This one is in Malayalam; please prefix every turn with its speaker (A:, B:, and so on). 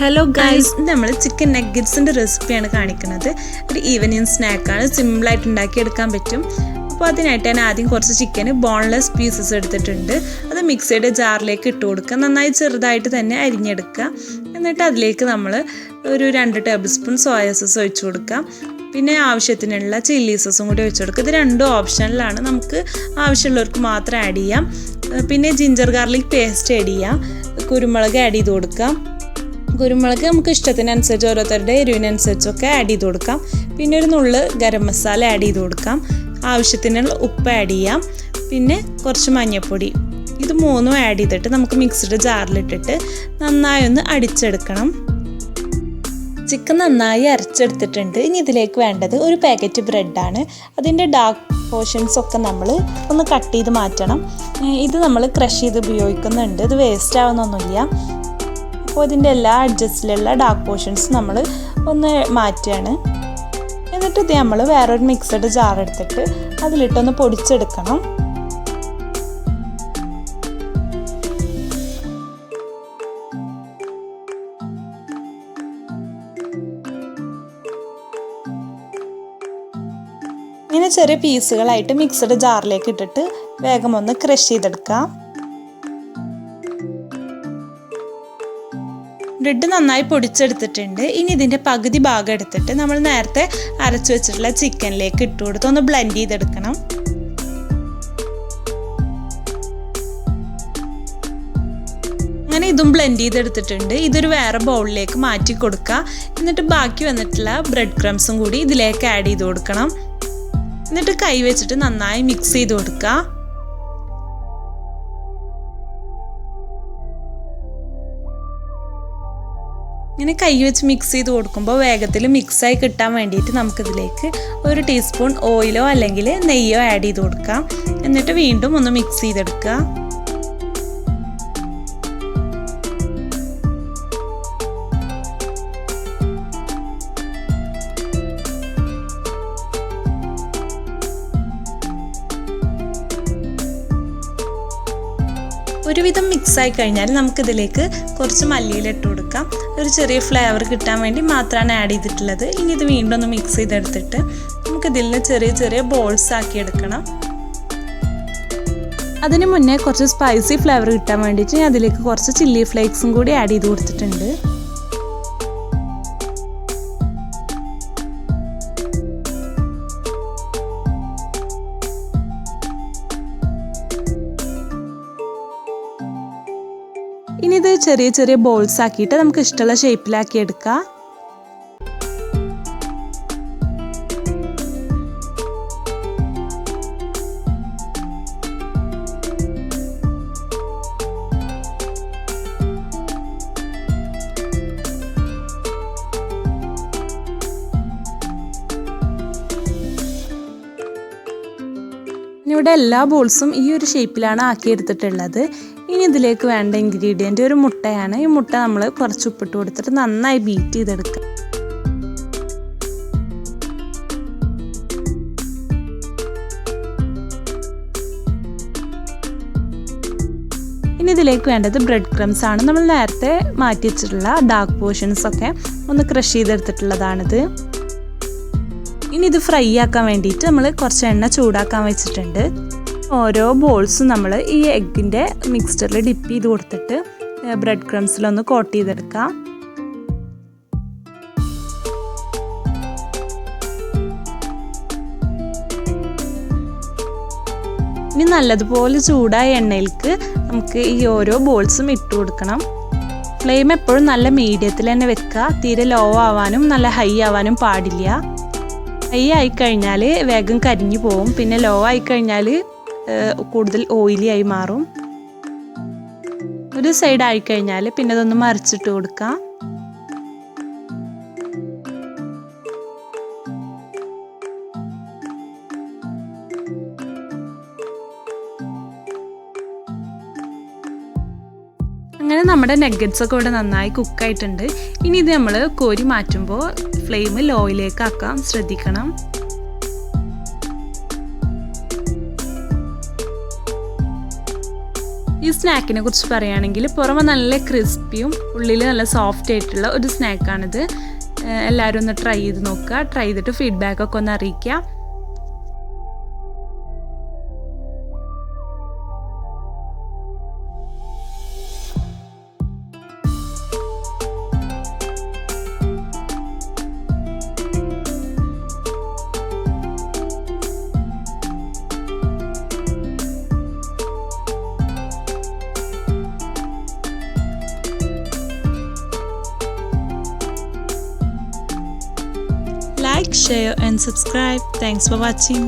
A: Hello guys, നമ്മൾ ചിക്കൻ നഗ്ഗറ്റ്സിന്റെ റെസിപ്പിയാണ് കാണിക്കുന്നത്. ഒരു ഈവനിങ് സ്നാക്കാണ്, സിമ്പിൾ ആയിട്ട് ഉണ്ടാക്കി എടുക്കാൻ പറ്റും. അപ്പോൾ അതിനായിട്ട് ഞാൻ ആദ്യം കുറച്ച് ചിക്കൻ ബോൺലെസ് പീസസ് എടുത്തിട്ടുണ്ട്. അത് മിക്സിയുടെ ജാറിലേക്ക് ഇട്ട് കൊടുക്കുക. നന്നായി ചെറുതായിട്ട് തന്നെ അരിഞ്ഞെടുക്കുക. എന്നിട്ട് അതിലേക്ക് നമ്മൾ ഒരു 2 ടേബിൾ സ്പൂൺ സോയ സോസ് ഒഴിച്ചു കൊടുക്കാം. പിന്നെ ആവശ്യത്തിനുള്ള ചില്ലി സോസും കൂടി ഒഴിച്ചു കൊടുക്കുക. ഇത് രണ്ടും ഓപ്ഷനിലാണ്, നമുക്ക് ആവശ്യമുള്ളവർക്ക് മാത്രം ആഡ് ചെയ്യാം. പിന്നെ ജിഞ്ചർ ഗാർലിക് പേസ്റ്റ് ആഡ് ചെയ്യാം. കുരുമുളക് ആഡ് ചെയ്ത് കൊടുക്കാം. കുരുമുളക് നമുക്ക് ഇഷ്ടത്തിനനുസരിച്ച് ഓരോരുത്തരുടെ എരിവിനനുസരിച്ചൊക്കെ ആഡ് ചെയ്ത് കൊടുക്കാം. പിന്നെ ഒരു നുള്ള് ഗരം മസാല ആഡ് ചെയ്ത് കൊടുക്കാം. ആവശ്യത്തിനുള്ള ഉപ്പ് ആഡ് ചെയ്യാം. പിന്നെ കുറച്ച് മഞ്ഞൾപ്പൊടി. ഇത് മൂന്നും ആഡ് ചെയ്തിട്ട് നമുക്ക് മിക്സിയുടെ ജാറിലിട്ടിട്ട് നന്നായി ഒന്ന് അടിച്ചെടുക്കണം. ചിക്കൻ നന്നായി അരച്ചെടുത്തിട്ടുണ്ട്. ഇനി ഇതിലേക്ക് വേണ്ടത് ഒരു പാക്കറ്റ് ബ്രെഡാണ്. അതിൻ്റെ ഡാർക്ക് പോർഷൻസ് ഒക്കെ നമ്മൾ ഒന്ന് കട്ട് ചെയ്ത് മാറ്റണം. ഇത് നമ്മൾ ക്രഷ് ചെയ്ത് ഉപയോഗിക്കുന്നുണ്ട്. ഇത് വേസ്റ്റ് ആവുന്നൊന്നുമില്ല. അപ്പോൾ ഇതിൻ്റെ എല്ലാ അഡ്ജസ്റ്റിലുള്ള ഡാർക്ക് പോർഷൻസ് നമ്മൾ ഒന്ന് മാറ്റുകയാണ്. എന്നിട്ട് ഇത് നമ്മൾ വേറൊരു മിക്സഡ് ജാർ എടുത്തിട്ട് അതിലിട്ടൊന്ന് പൊടിച്ചെടുക്കണം. ഇങ്ങനെ ചെറിയ പീസുകളായിട്ട് മിക്സഡ് ജാറിലേക്ക് ഇട്ടിട്ട് വേഗം ഒന്ന് ക്രഷ് ചെയ്തെടുക്കാം. ബ്രെഡ് നന്നായി പൊടിച്ചെടുത്തിട്ടുണ്ട്. ഇനി ഇതിൻ്റെ പകുതി ഭാഗം എടുത്തിട്ട് നമ്മൾ നേരത്തെ അരച്ചു വെച്ചിട്ടുള്ള ചിക്കനിലേക്ക് ഇട്ട് കൊടുത്ത് ഒന്ന് ബ്ലെൻഡ് ചെയ്തെടുക്കണം. അങ്ങനെ ഇതും ബ്ലെൻഡ് ചെയ്തെടുത്തിട്ടുണ്ട്. ഇതൊരു വേറെ ബൗളിലേക്ക് മാറ്റി കൊടുക്കുക. എന്നിട്ട് ബാക്കി വന്നിട്ടുള്ള ബ്രെഡ് ക്രംസും കൂടി ഇതിലേക്ക് ആഡ് ചെയ്ത് കൊടുക്കണം. എന്നിട്ട് കൈ വെച്ചിട്ട് നന്നായി മിക്സ് ചെയ്ത് കൊടുക്കുക. ഇങ്ങനെ കൈ വെച്ച് മിക്സ് ചെയ്ത് കൊടുക്കുമ്പോൾ വേഗത്തിൽ മിക്സായി കിട്ടാൻ വേണ്ടിയിട്ട് നമുക്കിതിലേക്ക് ഒരു ടീസ്പൂൺ ഓയിലോ അല്ലെങ്കിൽ നെയ്യോ ആഡ് ചെയ്ത് കൊടുക്കാം. എന്നിട്ട് വീണ്ടും ഒന്ന് മിക്സ് ചെയ്തെടുക്കുക. ഒരുവിധം മിക്സായി കഴിഞ്ഞാൽ നമുക്കിതിലേക്ക് കുറച്ച് മല്ലിയില ഇട്ട് കൊടുക്കാം. ഒരു ചെറിയ ഫ്ലേവർ കിട്ടാൻ വേണ്ടി മാത്രമാണ് ആഡ് ചെയ്തിട്ടുള്ളത്. ഇനി ഇത് വീണ്ടും ഒന്ന് മിക്സ് ചെയ്തെടുത്തിട്ട് നമുക്കിതിൽ ചെറിയ ചെറിയ ബോൾസ് ആക്കി എടുക്കണം. അതിന് മുന്നേ കുറച്ച് സ്പൈസി ഫ്ലേവർ കിട്ടാൻ വേണ്ടിയിട്ട് ഞാൻ അതിലേക്ക് കുറച്ച് ചില്ലി ഫ്ലേക്സും കൂടി ആഡ് ചെയ്ത് കൊടുത്തിട്ടുണ്ട്. ഇനി ഇത് ചെറിയ ചെറിയ ബോൾസ് ആക്കിയിട്ട് നമുക്ക് ഇഷ്ടമുള്ള ഷേപ്പിലാക്കി എടുക്കാം. ഇവിടെ എല്ലാ ബോൾസും ഈ ഒരു ഷേപ്പിലാണ് ആക്കിയെടുത്തിട്ടുള്ളത്. ഇനി ഇതിലേക്ക് വേണ്ട ഇൻഗ്രീഡിയൻ്റ് ഒരു മുട്ടയാണ്. ഈ മുട്ട നമ്മൾ കുറച്ച് ഉപ്പിട്ട് കൊടുത്തിട്ട് നന്നായി ബീറ്റ് ചെയ്തെടുക്കുക. ഇനി ഇതിലേക്ക് വേണ്ടത് ബ്രെഡ് ക്രംസ് ആണ്. നമ്മൾ നേരത്തെ മാറ്റി വെച്ചിട്ടുള്ള ഡാർക്ക് പോർഷൻസ് ഒക്കെ ഒന്ന് ക്രഷ് ചെയ്തെടുത്തിട്ടുള്ളതാണിത്. ഇനി ഇത് ഫ്രൈ ആക്കാൻ വേണ്ടിയിട്ട് നമ്മൾ കുറച്ച് എണ്ണ ചൂടാക്കാൻ വെച്ചിട്ടുണ്ട്. ഓരോ ബോൾസും നമ്മൾ ഈ എഗ്ഗിൻ്റെ മിക്സ്ചറിൽ ഡിപ്പ് ചെയ്ത് കൊടുത്തിട്ട് ബ്രെഡ് ക്രംസിലൊന്ന് കോട്ട് ചെയ്തെടുക്കാം. ഇനി നല്ലതുപോലെ ചൂടായ എണ്ണയിലേക്ക് നമുക്ക് ഈ ഓരോ ബോൾസും ഇട്ട് കൊടുക്കണം. ഫ്ലെയിം എപ്പോഴും നല്ല മീഡിയത്തിൽ തന്നെ വെക്കുക. തീരെ ലോ ആവാനും നല്ല ഹൈ ആവാനും പാടില്ല. ഹൈ ആയിക്കഴിഞ്ഞാൽ വേഗം കരിഞ്ഞു പോവും. പിന്നെ ലോ ആയിക്കഴിഞ്ഞാൽ കൂടുതൽ ഓയിലി ആയി മാറും. ഒരു സൈഡ് ആയിക്കഴിഞ്ഞാൽ പിന്നെ അതൊന്ന് മറിച്ചിട്ട് കൊടുക്കാം. അങ്ങനെ നമ്മുടെ നഗ്ഗറ്റ്സ് ഒക്കെ ഇവിടെ നന്നായി കുക്കായിട്ടുണ്ട്. ഇനി ഇത് നമ്മൾ കോരി മാറ്റുമ്പോൾ ഫ്ലെയിം ലോയിലേക്ക് ആക്കാൻ ശ്രദ്ധിക്കണം. ഈ സ്നാക്കിനെ കുറിച്ച് പറയുകയാണെങ്കിൽ പുറമെ നല്ല ക്രിസ്പിയും ഉള്ളിൽ നല്ല സോഫ്റ്റ് ആയിട്ടുള്ള ഒരു സ്നാക്കാണിത്. എല്ലാവരും ഒന്ന് ട്രൈ ചെയ്ത് നോക്കുക. ട്രൈ ചെയ്തിട്ട് ഫീഡ്ബാക്കൊക്കെ ഒന്ന് അറിയിക്കുക. Like, share and subscribe. Thanks for watching.